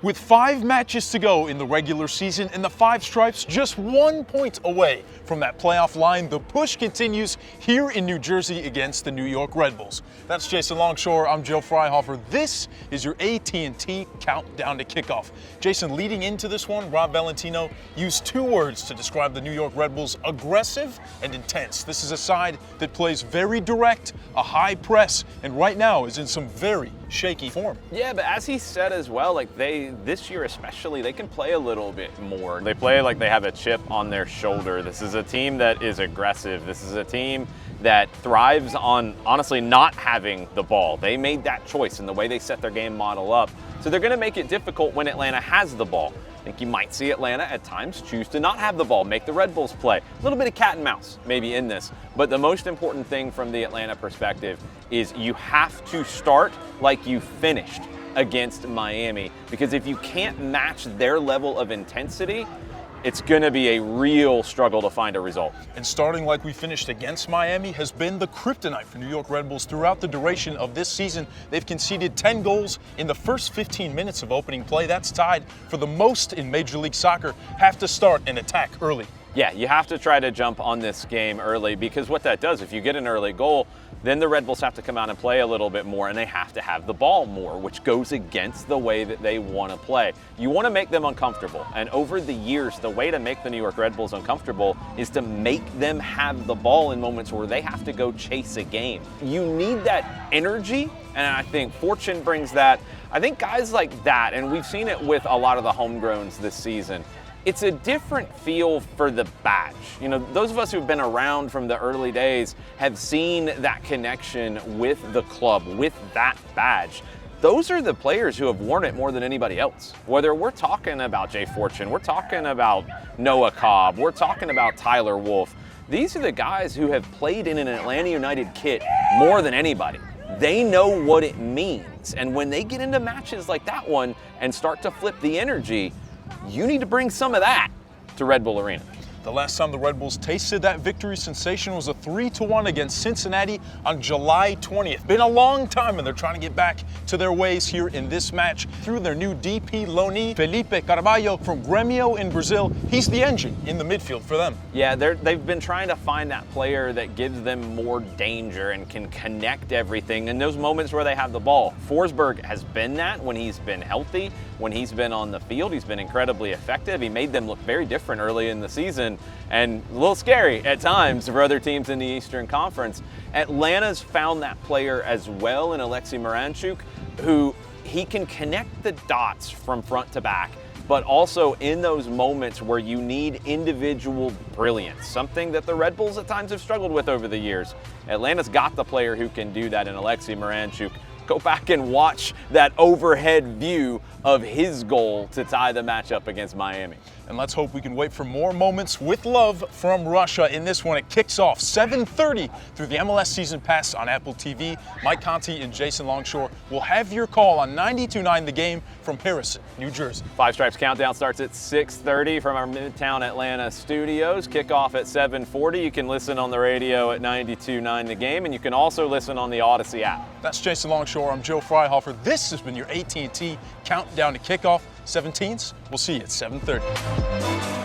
With 5 matches to go in the regular season and the Five Stripes just 1 point away from that playoff line, the push continues here in New Jersey against the New York Red Bulls. That's Jason Longshore, I'm Joe Fryhofer. This is your AT&T Countdown to Kickoff. Jason, leading into this one, Rob Valentino used 2 words to describe the New York Red Bulls: aggressive and intense. This is a side that plays very direct, a high press, and right now is in some very shaky form. Yeah, but as he said as well, like this year especially, they can play a little bit more. They play like they have a chip on their shoulder. This is a team that is aggressive. This is a team that thrives on, honestly, not having the ball. They made that choice in the way they set their game model up. So they're going to make it difficult when Atlanta has the ball. I think you might see Atlanta at times choose to not have the ball, make the Red Bulls play. A little bit of cat and mouse maybe in this, but the most important thing from the Atlanta perspective is you have to start like you finished against Miami, because if you can't match their level of intensity, it's going to be a real struggle to find a result. And starting like we finished against Miami has been the kryptonite for New York Red Bulls throughout the duration of this season. They've conceded 10 goals in the first 15 minutes of opening play. That's tied for the most in Major League Soccer. Have to start and attack early. Yeah, you have to try to jump on this game early, because what that does, if you get an early goal, then the Red Bulls have to come out and play a little bit more, and they have to have the ball more, which goes against the way that they want to play. You want to make them uncomfortable, and over the years, the way to make the New York Red Bulls uncomfortable is to make them have the ball in moments where they have to go chase a game. You need that energy, and I think Fortune brings that. I think guys like that, and we've seen it with a lot of the homegrowns this season, it's a different feel for the badge. You know, those of us who've been around from the early days have seen that connection with the club, with that badge. Those are the players who have worn it more than anybody else. Whether we're talking about Jay Fortune, we're talking about Noah Cobb, we're talking about Tyler Wolff, these are the guys who have played in an Atlanta United kit more than anybody. They know what it means. And when they get into matches like that one and start to flip the energy, you need to bring some of that to Red Bull Arena. The last time the Red Bulls tasted that victory sensation was a 3-1 against Cincinnati on July 20th. Been a long time, and they're trying to get back to their ways here in this match through their new DP loanee, Felipe Carvalho from Grêmio in Brazil. He's the engine in the midfield for them. Yeah, they've been trying to find that player that gives them more danger and can connect everything in those moments where they have the ball. Forsberg has been that when he's been healthy, when he's been on the field. He's been incredibly effective. He made them look very different early in the season, and a little scary at times for other teams in the Eastern Conference. Atlanta's found that player as well in Alexei Miranchuk, who he can connect the dots from front to back, but also in those moments where you need individual brilliance, something that the Red Bulls at times have struggled with over the years. Atlanta's got the player who can do that in Alexei Miranchuk. Go back and watch that overhead view of his goal to tie the matchup against Miami. And let's hope we can wait for more moments with love from Russia in this one. It kicks off 7:30 through the MLS Season Pass on Apple TV. Mike Conti and Jason Longshore will have your call on 92.9 The Game from Harrison, New Jersey. Five Stripes Countdown starts at 6:30 from our Midtown Atlanta studios. Kickoff at 7:40. You can listen on the radio at 92.9 The Game, and you can also listen on the Odyssey app. That's Jason Longshore. I'm Joe Fryhofer. This has been your AT&T Countdown to Kickoff. 17s, we'll see you at 7:30.